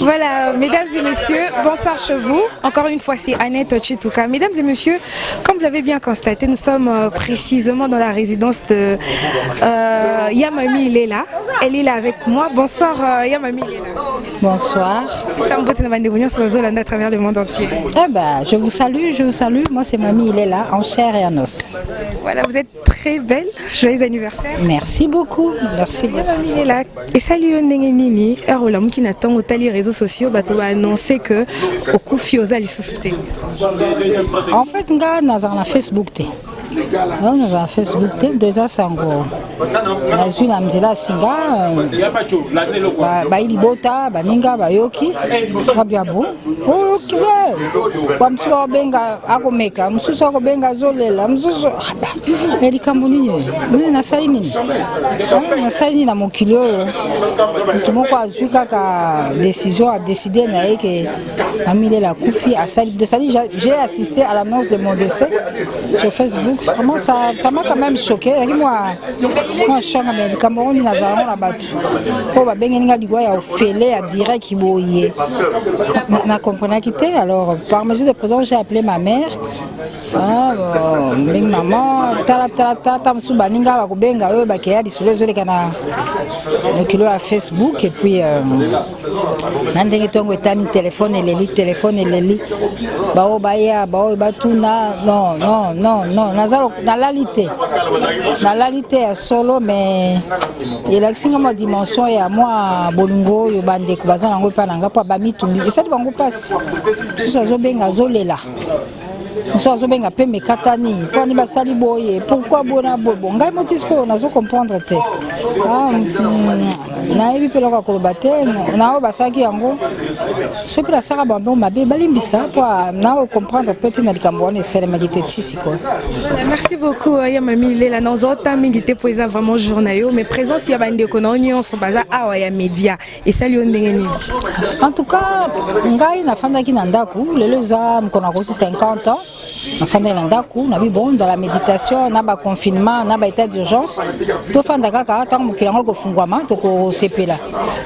Voilà, mesdames et messieurs, bonsoir chez vous. Encore une fois, c'est Annette Chitouka. Mesdames et messieurs, comme vous l'avez bien constaté, nous sommes précisément dans la résidence de Yamami Lela. Elle est là avec moi. Bonsoir Yamami Lela. Bonsoir. À travers le monde entier. Eh ben, je vous salue. Moi, c'est Mamie Lela, en chair et en os. Voilà, vous êtes très belle. Joyeux anniversaire. Merci beaucoup. Merci beaucoup. Yamami Lela. Et salut Nini. Erolam qui n'attend au tali réseaux sociaux, bah tu vas annoncer que au coup fioza les sociétés. En fait, on a Facebook. On a Facebook déjà sango. La zone amzela singa. Ba ilibota, ba ninga, ba yoki. Kabiabo. Oh kiwe. Kwa msuwa benga akomeka, msuwa akobenga zolela, msuwa. Eli kambuni nini na sai nini? Na sai nini na mokilo. Mtumoko azuka ka décision a décidé na que Mamie la Koufi a sali de sali. J'ai assisté à l'annonce de mon décès sur Facebook. Vraiment ça m'a quand même choqué. Moi je suis en Cameroun nazaron la battu. Ko ba benga ligwa ya ofele ya direct qui boye. Na comprenait quitter. Alors par mesure de prudence j'ai appelé ma mère. Maman tata msuba ninga ba kubenga yo ba ke ya disulezo le kana mokilo à Facebook et puis nandenge tongo etani téléphone eleli bao baya bao batuna non nazalo na lalité ya solo mais il a singa ma dimension ya moi bolungo yo bande ko bazana ngo pa nanga pa ba mitumbi esali bango pasi tout zo benga zolela nous avons peu mes katani pour ni basali boye pourquoi bona bobo ngai motisco na zo comprendre te na ebi pelo ka kolobate na o basaki yango so pila saka bambo mabe balimbisa pour na o comprendre petit na likambone sele magite tisiko. Merci beaucoup Yamami Lela na zota mingite poeza vraiment journayo mais présence ya bande ko na union so baza awa ya média et salut ndengeni. En tout cas ngai na fandaki na ndaku lelo za mkona ko 50 ans. Enfin, dans la méditation, dans le confinement, dans l'état d'urgence, tout le monde a dit que nous avons fait un CP.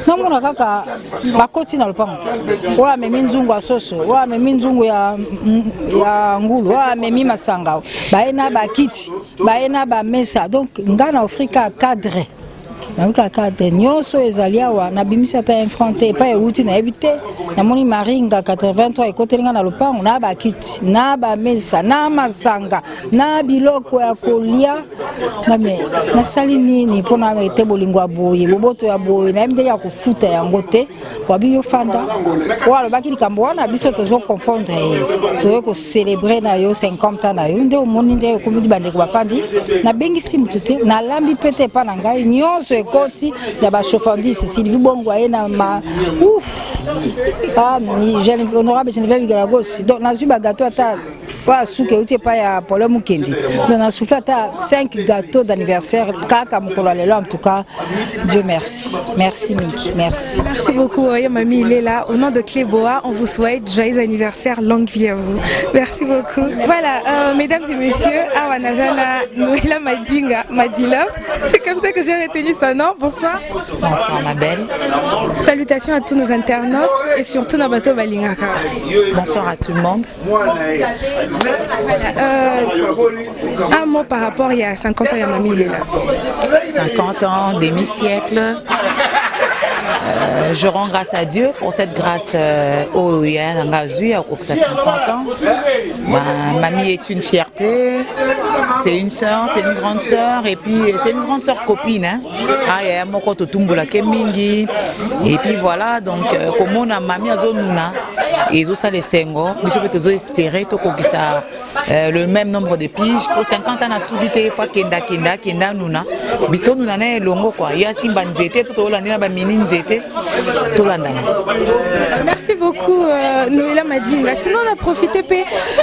Nous avons fait un côté dans le pan. Nous avons fait un soso, nous avons fait un ngulu, nous avons fait un masanga, nous avons fait un mesa. Donc, nous avons fait un cadre. Nabuka cadre nyonso ezaliawa na bimisa ta infronté pa euti na ebité na moni maringa 83 ekotelinga na lopango na ba kiti na ba mesa na masanga na biloko ya kolia na sali nini pona ete bolingwa boye boboto ya boye na mde ya kufuta yango te kwa biyo fanda wala baki likambo wana biso tozo confondre to ko célébrer na yo 50 ans na yo nde omoni nde ko midi bande ko bafandi na bengi simu tute na lambi pete pa na ngai nyonso Koti, il y a chauffandise, Sylvie Bongwaye, ouf, honorable Geneviève Galagos. Donc, on a eu un gâteau à ta. Pas souke uti pa ya Paul Mukendi. On a soufflé à 5 gâteaux d'anniversaire. Kaka mukolo lelo en tout cas. Dieu merci. Merci Miki. Merci. Merci beaucoup Yamami Lela. Au nom de Cléboa, on vous souhaite joyeux anniversaire, longue vie à vous. Merci beaucoup. Voilà, mesdames et messieurs, Awanazana Noëlla Madila. C'est comme ça que j'ai retenu son nom. Bonsoir. Bonsoir ma belle. Salutations à tous nos internautes et surtout Nabato Balingaka. Bonsoir à tout le monde. Un mot par rapport il y a 50 ans, Yamami Lela. 50 ans, demi-siècle. Je rends grâce à Dieu pour cette grâce au Yangazu, au 50 ans. Ma mamie est une fierté, c'est une soeur, c'est une grande soeur, et puis c'est une grande soeur copine. Et puis voilà, donc comme on a mamie à Zonuna, et ça les sengo, mais je peux espérer le même nombre de piges. Pour 50 ans, on a soudité, fois kenda nuna, bito nuna na longo quoi. Il y a simba nzete, tout au long de la mini nzete. Merci beaucoup Noëlla Madinga. Sinon on a profité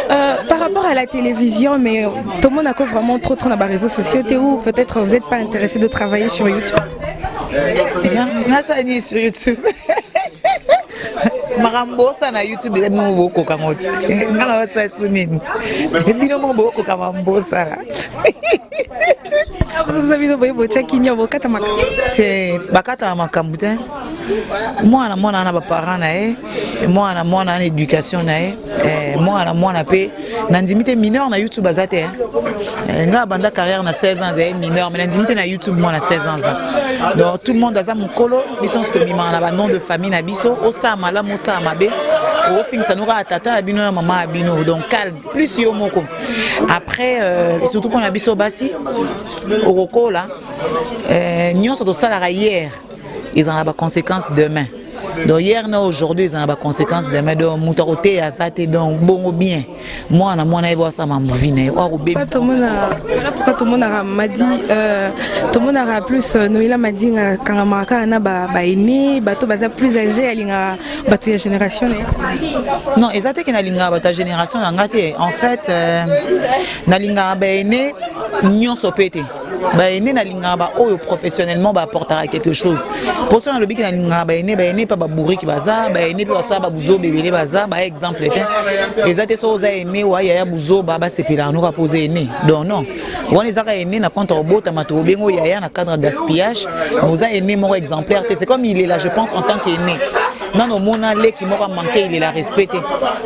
par rapport à la télévision, mais tout le monde a vraiment trop dans les réseaux sociaux ou peut-être vous n'êtes pas intéressé de travailler sur YouTube. Non, sur YouTube. Marambosa na YouTube ile mboko kamoti. Ngala wasa sunini. Bino mboko kama mbosa. Vous avez envoyé votre chèque qui m'a avocat à ma carte. C'est bakata makambutin. Moi na ba parents na moi na éducation na moi na pe nandimité mineur na YouTube azate nga banda carrière na 16 ans mineur mais nandimité na YouTube moi na 16 ans. Donc tout le monde a mon colo bison sto mima na ba nom de famille na biso osa mala mosa mabe au fin ça nous ra tata abino na maman abino donc calme plus yo moko. Après surtout qu'on a biso basi au roko là nyonso to sala hier ils ont des conséquences demain. Donc hier non aujourd'hui ils ont des conséquences demain. Donc mutaroté à ça donc bon bien. Moi na voir ça ma vie né. Pourquoi tout le monde m'a dit tout le monde a plus Noëlla m'a dit quand maraka na ba aîné bato baza plus âgé alinga bato ya génération. Non, exactement que na linga bato génération ngate en fait na linga ba aîné nyonso pété. Bah aîné na linga ba oyo professionnellement ba apportera quelque chose. Pour ça na lobi que na linga ba aîné pas ba bourri qui baza ba aîné pas ça ba buzo bébélé baza ba exemple était ezate so za aîné wa ya buzo ba sepela nous poser aîné. Donc non. On les a aîné na contre robot mato bengo ya na cadre gaspillage. Nous a aîné mon exemplaire, c'est comme il est là je pense en tant qu'aîné. Non, non, mon allé qui m'aura manqué, il est là respecté.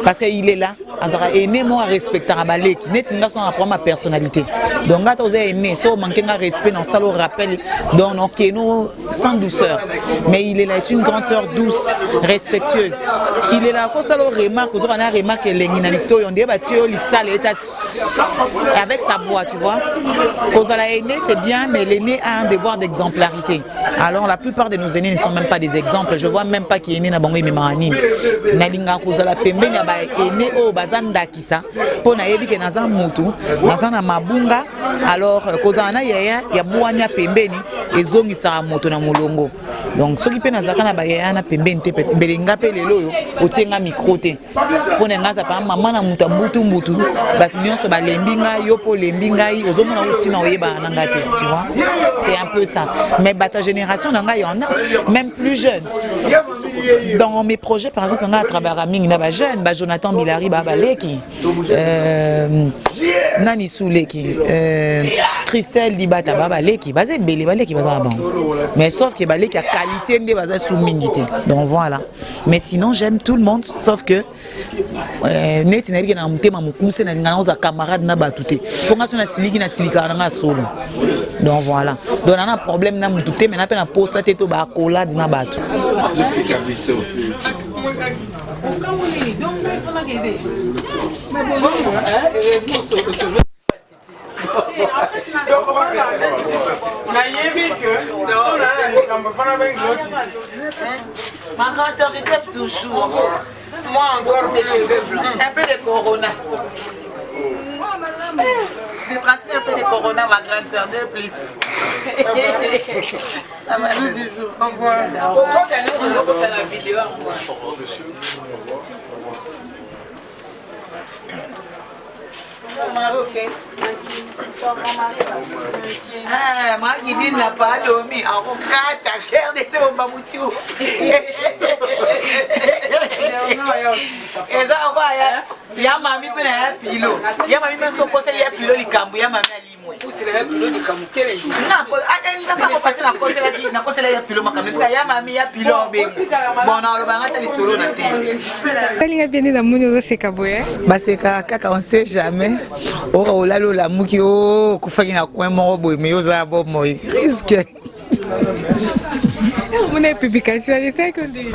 Parce qu'il est là, Azara aîné, moi respecter à balé qui n'est pas son ma personnalité. Donc, quand vous êtes aîné, so manquer un respect dans ça le rappel, donc ok, nous sans douceur. Mais il est là, est une grande sœur douce, respectueuse. Il est là, quand ça le remarque, vous avez remarqué les ninanito, on dit bâti les salles avec sa voix, tu vois. Quand on a aîné, c'est bien, mais l'aîné a un devoir d'exemplarité. Alors, la plupart de nos aînés ne sont même pas des exemples. Je vois même pas qui est né na bango memani na linga kozala pembeni ya ba ene o bazanda kisa pona yebi ke naza mutu naza na mabunga alors kozala na yaya ya bwanya pembeni ezongisa moto na molongo donc soki pe nazaka na ba yaya na pembeni te belenga pe lelo yo otienga micro te pona ngaza pa mama na mutu mbutu batu nyonso ba lembinga yo po lembinga ozomona utina oyeba na ngate tu vois c'est un peu ça mais bata génération nanga y en a même plus jeune. Dans mes projets, par exemple, on a à travers Aming Naba jeune, Jonathan Milari Babaleki, Nani Souleki, Christelle Dibata Babaleki, Bazé Belé Baleki Bazaban. Mais sauf que Baleki a qualité de Bazé Soumingité. Donc voilà. Mais sinon, j'aime tout le monde, sauf que Netinari na mutema mukuse na ngana oza camarade na batute. Ponga sona siliki na silika na solo. Donc voilà. Donc on a un problème na mutute mais na pe na posa te to ba kola na batu. Ma grande sœur, je t'aime toujours. Moi encore des cheveux blancs. Un peu de corona. J'ai transmis un peu de corona à ma grande sœur, de plus. Ça va, des bisous. Au revoir. Pourquoi tu as la vidéo? Ah, moi qui dis n'a pas dormi, en regard ta chair de ce bamoutou. Et ça, on va, il y a mamie qui a un pilot. Il y a mamie qui a un pilot du camp, il y a mamie à Limoux. C'est le pilot du camp. Non, elle ne va pas passer la cause de la pilot, il y a mamie à pilot. Bon, on va aller solo dans la TV. Elle est bien dans mon c'est Kaboué. Bah, c'est kaka, on ne sait jamais. Oh là là, la mouki, oh, kufaki na kwen moro boy, mais yosa bob moi risque. Mon publication, c'est ça qu'on dit.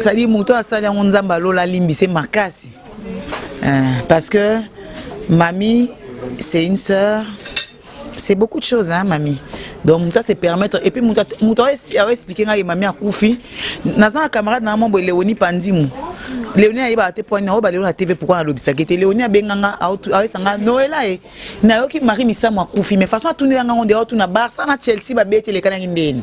Ça dit moto a sali on nzamba lola limbi c'est makasi. Parce que mamie c'est une sœur. C'est beaucoup de choses, hein, mamie. Donc, ça, c'est permettre. Et puis, je vais expliquer à mamie à Koufi. Naza un camarade, normalement, Léonie Pandimou. Léonie a été point, on va la TV pourquoi on a l'obstacle. Léonie a benganga, a Noëlla et Naoki Marie Missa moi Koufi. Mais façon à tourner la on dehors, tout na bar, ça na Chelsea, ba bête les canadiens.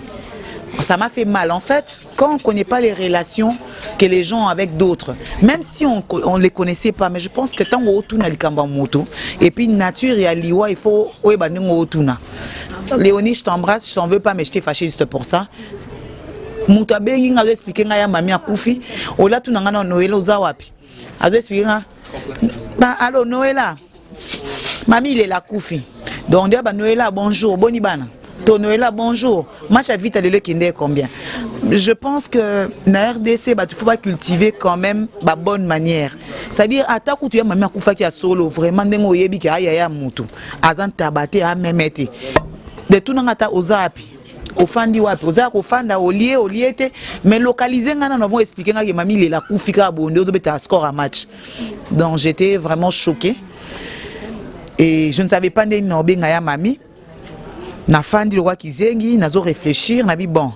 Ça m'a fait mal. En fait, quand on ne connaît pas les relations que les gens ont avec d'autres, même si on ne les connaissait pas, mais je pense que tant qu'on tourne le kamba moto, et puis nature et aliwa, il faut Léonie, je t'embrasse, je t'en veux pas, mais je t'ai fâché juste pour ça. Mouta bengi nga expliquer nga ya mami akufi, ola tu nanga na Noëlla ozawapi. Azo expliquer nga ba allo Noëlla. Mami il est la Koufi. Donc on dit bah Noëlla bonjour, boni bana. Ton Noëlla bonjour. Match à vite à le qui combien. Je pense que na RDC bah tu faut pas cultiver quand même bah bonne manière. C'est-à-dire attaque où tu as maman koufa qui a solo vraiment ndengo yebi ki aya mutu. Azan tabate a memete. De tout nangata ozapi. Ofandi wapi ozaka ofanda oliete mais localiser ngana nous avons expliqué que mami il la kufika bonde ozobeta score à match. Donc j'étais vraiment choqué et je ne savais pas ndeni na obenga ya mami na fandi le roi kizengi nazo réfléchir na bi bon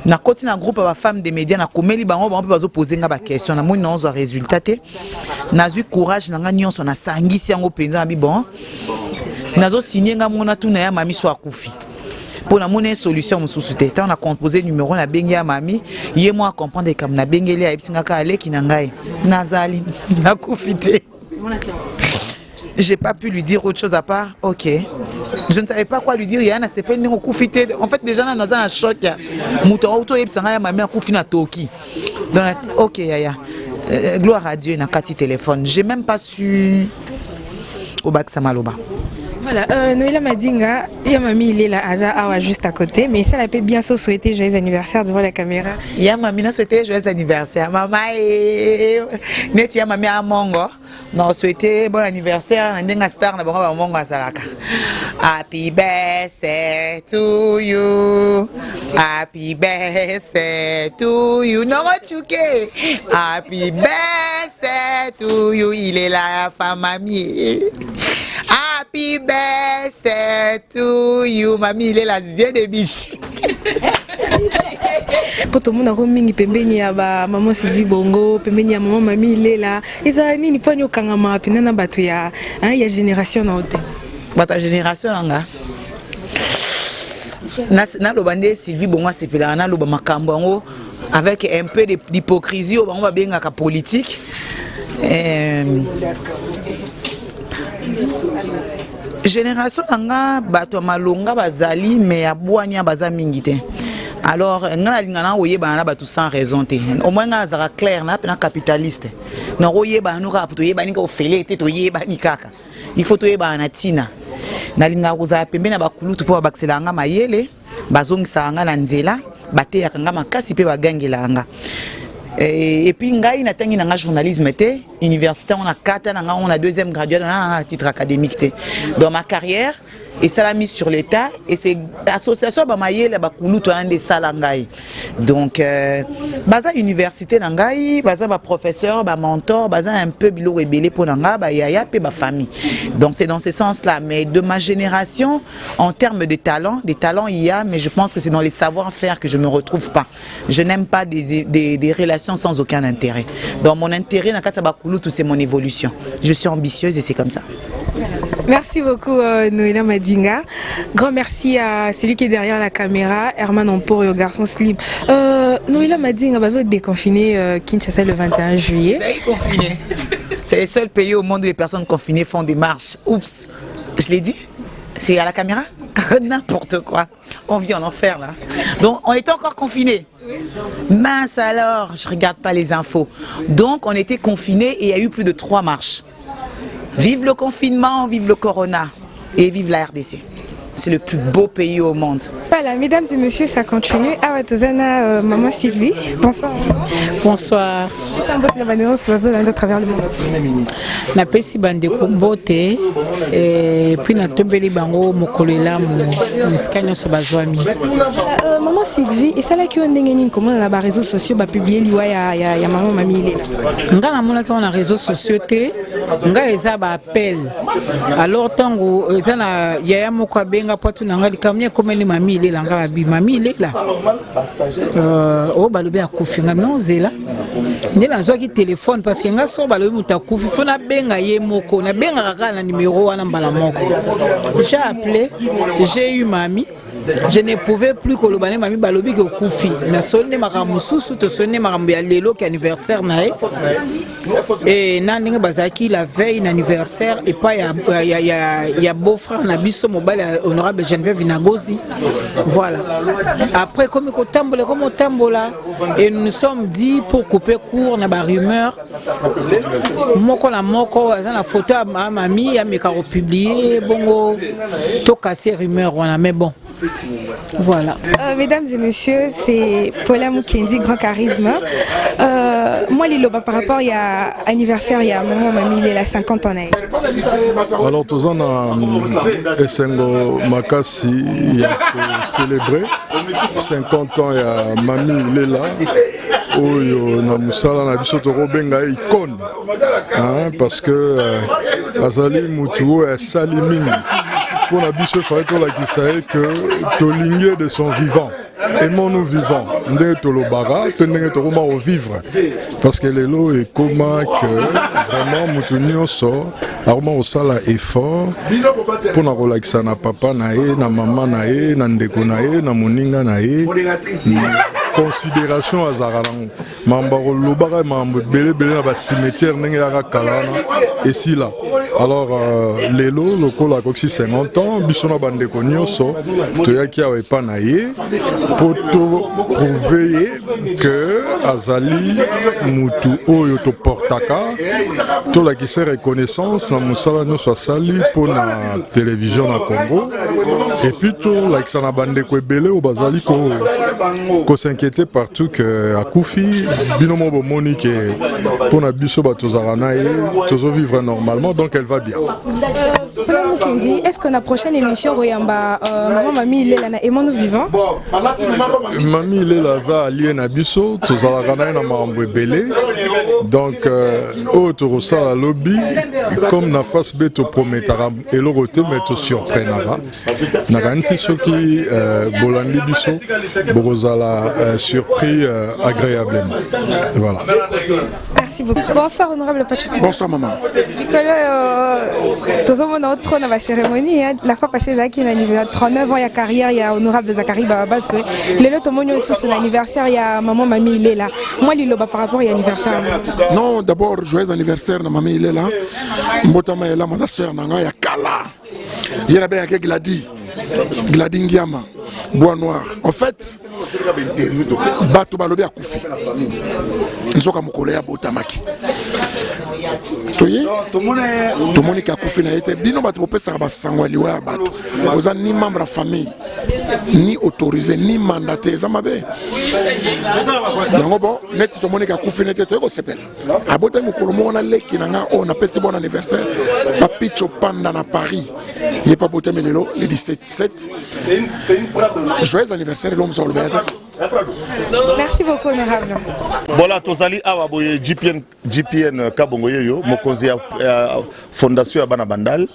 na koti na groupe ba femmes des médias na komeli bango ba bazo poser nga ba question na moni na zo résultat te na eu courage na nga nyonso na sangisi yango penza na bi bon nazo signer nga mona tuna ya mami so akufi. Pour la monnaie solution on a composé numéro na bengi ya mami yé moi comprendre comme na bengeli ya ipsinga ka ale kinangai nazali na kufité. J'ai pas pu lui dire autre chose à part OK. Je ne savais pas quoi lui dire, yana c'est pas ni kufité. En fait déjà dans un choc muto auto ipsinga ya mami akufi na toki. Donc OK yaya. Gloire à Dieu na kati téléphone. J'ai même pas su au bac Samaloba. Voilà, Noëlla Madinga, Yamami il est là, Awa juste à côté, mais ça l'a fait bien sûr souhaiter joyeux anniversaire devant la caméra. Yamami n'a souhaité joyeux anniversaire. Maman et net Yamami à Mongo, n'a souhaité bon anniversaire. N'enga star na bongo ba Mongo asalaka. Happy birthday to you, happy birthday to you. Non chuke, happy birthday to you. Il est là, femme mamie. Happy birthday to you, mamie, il est la dixième de biche. Pour tout le monde, on a pembeni ya ba maman Sylvie Bongo, pembeni ya maman mamie il est là. Ils ont ni pas ni kangama, pinana batu ya, il y a génération na hote. Bata génération nga. Na lo bande Sylvie Bongo sepela na lo ba makambo ngo avec un peu d'hypocrisie on va bien ka politique. Génération nga bato malonga bazali mais abwanya baza mingite. Alors ngana lingana oyeba na bato sans raison te. Au moins nga zara clair na pena capitaliste. Na oyeba no ka to yeba ninga ofele te to yeba ni kaka. Il faut to yeba na tina. Na linga koza pembe na bakulutu po bakisela nga mayele bazongisa nga na nzela bate ya nga makasi pe bagangela nga. Et puis ngai na tangi na journalisme té université on a 4 ans on a deuxième gradué à titre académique té dans ma carrière et ça l'a mis sur l'état et c'est association ba mayele ba kulutu ande salangai donc baza université nangai baza ba professeur ba mentor baza un peu bilo rebelle pour nanga ba yaya pe ba famille donc c'est dans ce sens là mais de ma génération en termes de talent des talents il y a mais je pense que c'est dans les savoir-faire que je me retrouve pas. Je n'aime pas des relations sans aucun intérêt. Dans mon intérêt na kata ba kulutu c'est mon évolution. Je suis ambitieuse et c'est comme ça. Merci beaucoup Noëlla Madinga. Grand merci à celui qui est derrière la caméra, Herman Ampor et au garçon Slim. Noëlla Madinga va être déconfiné Kinshasa le 21 juillet. C'est confiné. C'est le seul pays au monde où les personnes confinées font des marches. Oups, je l'ai dit. C'est à la caméra. N'importe quoi. On vit en enfer là. Donc on était encore confinés. Mince alors, je regarde pas les infos. Donc on était confinés et il y a eu plus de 3 marches. Vive le confinement, vive le corona et vive la RDC. C'est le plus beau pays au monde. Voilà, mesdames et messieurs, ça continue. Awatozana, maman Sylvie. Bonsoir. Bonsoir. C'est un beau téléphone sur à travers le monde. Na pesi bande kombote et puis na tombeli bango mokolela muskanya so bazwami. Maman Sylvie, et ça là qui on ndengeni comment na ba réseaux sociaux ba publier liwa ya maman mami ile là. Nga na mona ka na réseaux sociaux te, nga eza ba appel. Alors tango eza na yaya moko benga potu na nga likamnya komeli mami ile la nga bi mami ile là. O balobi akufinga non zela. Ndela nzwaki téléphone parce que nga so balobi mutakufi fona benga ye moko na benga kaka na numéro wana mbala moko. J'ai appelé, j'ai eu mamie je ne pouvais plus que le bané mami balobi que Koufi. Na sonné makambo susu to sonné makambo ya lelo qui anniversaire nae. Et nandinga bazaki la veille d'anniversaire et pas ya beau-frère na biso mobile honorable Geneviève Vinagozi. Voilà. Après comme au tambola et nous nous sommes dit pour couper court na ba rumeur moko na moko la photo à mamie a mekaro publié bongo to casser rumeur voilà mais bon. Voilà. Mesdames et messieurs, c'est Paula Mukendi, grand charisme. Moi, Liloba, par rapport à l'anniversaire, il y a maman, mamie, il est là 50 ans. Alors, tous en Essengo Makasi, il y a pour célébrer 50 ans, il y a mamie, il est là. Oyo na musala na biso to robenga icône parce que azali mutu sali mingi pour la biso fallait to la kisaye que to lingé de son vivant aimons-nous vivants ndé to lobara tenenge to koma au vivre parce que lelo est comment que vraiment mutu nyonso arma osala effort pour na relaxer na papa na na maman na ndeko na na moninga na considération à Zaralang. Mambo lobara mambo belé belé na ba cimetière ndenge ya kalana et si là. Alors lelo lokola koksi 50 ans bisona bande ko nyonso to yaki awe pa na ye pour prouver que azali mutu oyo to portaka to la qui se reconnaissance na musala nyonso asali pour na télévision na Congo et puis to la qui na bande ko belé o bazali ko s'inquiéter partout que akufi binomo bo monique pour na biso batozarana et tozo vivre normalement donc elle va bien. Est-ce que la prochaine émission Royamba maman mamie il est là et nous vivant mamie il est là za allié na biso tozarana na mambo belé donc au torosa la lobby comme na face beto prometara et le roté mais to surprendra na gansi soki bolandi biso borozala surpris agréablement. Voilà. Merci beaucoup. Bonsoir honorable Patrick. Bonsoir maman. Tout le monde a trop dans la cérémonie. La fois passée, Zaki a 39 ans, il y a carrière, il y a honorable Zakari Babas. Le lot monde aussi son anniversaire, il y a maman mamie il est là. Moi Lilo par rapport à l'anniversaire. Non, d'abord joyeux anniversaire na mamie il est là. Mbotama est là, ma soeur nanga ya kala. Il y a bien Gladi Ngiama, Bois Noir. En fait, Bato Balobi a Koufi. Nzoka Mokole ya Botamaki. Toye, Tomoni ka Koufi na été bino bato popesa ba sangwali wa bato. Oza ni membre de famille, ni autorisé, ni mandaté zamabe. Yango bon, net Tomoni ka Koufi n'était ko sepel. Abote Mokolo mona leki nanga on a pesi bon anniversaire. Papicho Panda na Paris. Il pas boté melelo le 17. Joyeux anniversaire l'homme sur le bête. Merci beaucoup honorable. Voilà tozali awa boye GPN Kabongo yo mokonzi ya fondation ya bana bandal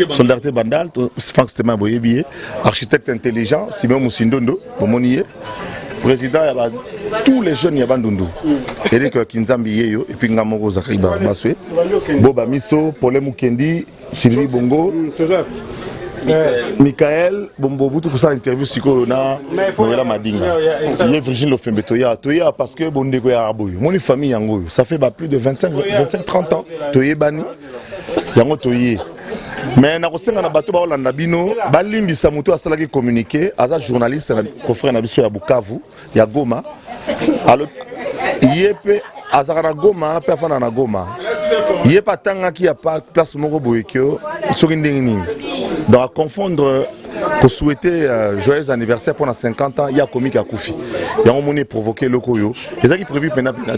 solidarité bandal to Franck Stéma boye bié architecte intelligent Simon Musindondo bomonié président ya tous les jeunes ya bandundu Eric Kinzambi yeyo et puis ngamoko Zakari Baswe Boba Miso Paul Mukendi Sylvie Bongo Michael Bombo Boutou pour ça interview siko na Noela Madinga. Il y a Virginie Lofembe Toya parce que Bondeko ya Araboyo. Mon famille yango ça fait plus de 25-30 ans Toye bani yango Toye. Mais na kosenga na bato ba Olanda bino balimbisa muto asala ki communiquer aza journaliste na confrère na biso ya Bukavu ya Goma. Alors yepe azaka na Goma pe afana na Goma. Yepa tanga ki ya pa place moko boyekyo soki ndenge nini. Donc à confondre pour souhaiter joyeux anniversaire pendant 50 ans, il y a comique à Koufi. Il y a un moment provoqué le koyo. Et ça qui est prévu maintenant.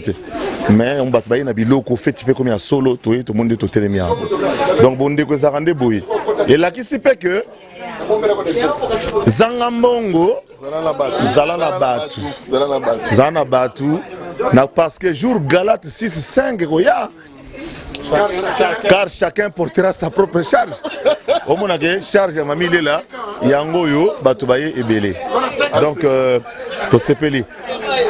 Mais on va bailler na biloko fait type comme un solo tout le monde est au télémia. Donc bon de ça rende boy. Et là qui s'y fait que Zangambongo Zalana Batu parce que jour Galate 6-5 goya. Car chacun portera sa propre charge. Au moins, charge à mamie là, yangoyo, batubaye et belé. Donc, to sepeli.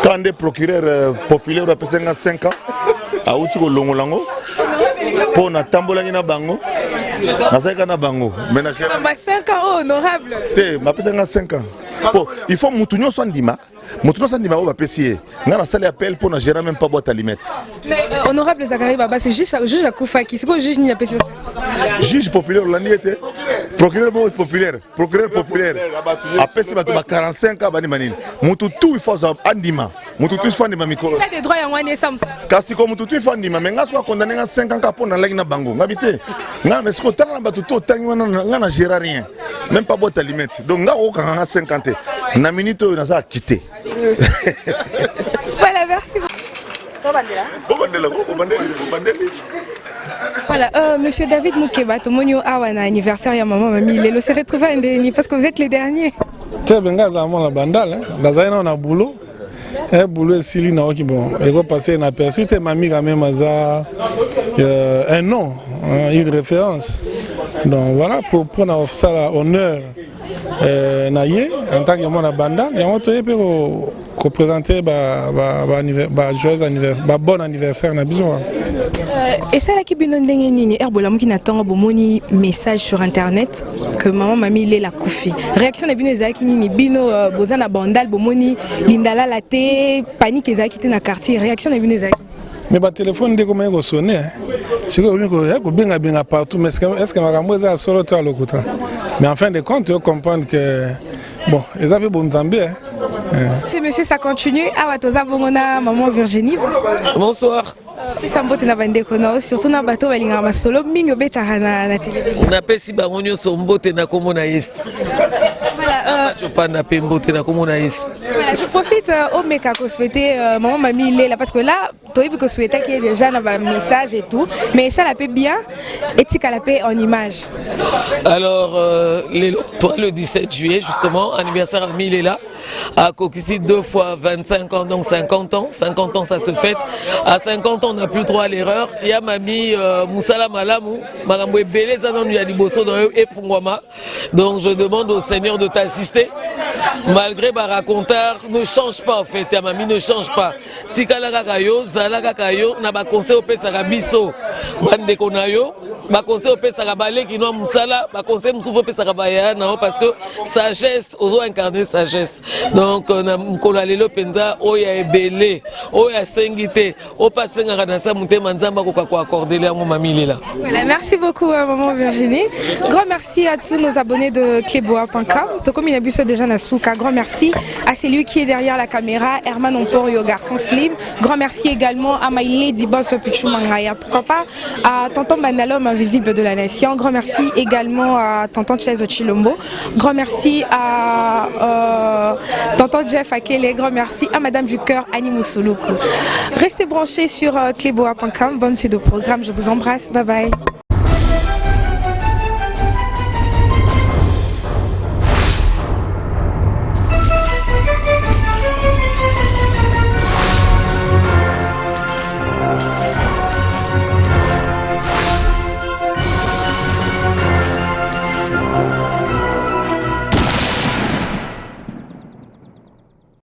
Quand des procureurs populaires ont 5 ans, à Outiko Longolango, pour na tambolangi na bango, na 5 ans na bango. Mais 5 ans honorable. Te, ma 5 ans. Il faut Moutounio Sandima. Moutounio Sandima, on va pécier. On a un appel pour ne gérer même pas boîte à limite. Mais honorable Zachary Baba, c'est juste juge à Koufaki. C'est quoi le juge ni à pécier? Juge populaire, l'année était. Procureur populaire. Procureur populaire. Après, c'est 45 ans. Moutoutou, il faut Andima. Moutoutou, il faut Andima. Il a des droits à un Sam. Kasi comme Moutoutou, il faut Andima. Mais on a condamné à 5 ans pour la ligne Bango. Habité. On a ce qu'on a battu, on a géré rien. Même pas boîte à limite. Donc, on a 50 ans. On a minute, on a quitté. Voilà, merci Voilà, monsieur David Moukeba, Tomonio Awana, anniversaire à maman, mamie, il s'est retrouvé à Ndeni parce que vous êtes les derniers. C'est bien, on a bandal, on a boulot. Un boulot est si bon. Il va passer un aperçu, mamie quand même un nom, une référence. Donc voilà, pour prendre ça l'honneur. En tant que mon bandal, il y a un pour présenter joyeux anniversaire, bon anniversaire na besoin. Et ça là qui bino ndenge nini herbola mki natanga bomoni message sur internet que maman mami il est la koufi. Réaction na bino ezaki nini bino bozana bandal bomoni lindala la te panique ezaki te na quartier réaction na bino ezaki. Mais ba téléphone ndeko mengo sonner. C'est que benga partout mais est-ce que makambo eza solo to alokota. Mais en fin de compte on comprendre que bon, ils avaient bon Zambie. Monsieur, ça continue. Awatoza Bongona, maman Virginie. Bonsoir. C'est ça, mbote na bande kono, surtout na bateau balinga masolo mingo betara na télévision. Na pesi bangonyo so mbote na komona Yesu. Voilà, je pas na pe mbote na komona Yesu. Voilà, je profite au meka ko souhaiter maman mamie là parce que là, toi il faut souhaiter qu'il y ait déjà un message et tout, mais ça la paix bien et tika la paix en image. Alors toi le 17 juillet justement anniversaire à Milela à Kokisi 2 fois 25 ans donc 50 ans, 50 ans ça se fête. À 50 ans on n'a plus droit à l'erreur. Il y a mamie Moussala Malamou, Marambo Belé Zanon Yaliboso dans Efungwama. Donc je demande au Seigneur de t'assister. Malgré ma raconteur ne change pas en fait, ya mamie ne change pas. Tikala kakayo, zala kakayo, na ba conseil au pesa rabiso. Bande konayo, ba conseil au pesa rabale qui noa Moussala, ba conseil Moussoupo pesa rabaya non parce que sagesse, ozo incarner sagesse. Donc on a lelo penza oya ebele, oya sengite, o pasenga na sa mutema nzamba ko kwa accorder la mamie là. Voilà, merci beaucoup maman Virginie. Grand merci à tous nos abonnés de Kleboa.com. To comme il a bu ça déjà na souka. Grand merci à celui qui est derrière la caméra, Herman Omporio, garçon slim. Grand merci également à My Lady Boss Pichumangaya. Pourquoi pas à Tonton Bandalom invisible de la nation. Grand merci également à Tonton Chaizo Chilombo. Grand merci à Tonton Jeff Akele. Grand merci à Madame du Cœur Annie Moussouloukou. Restez branchés sur Kleboa.com. Bonne suite de programme. Je vous embrasse. Bye bye.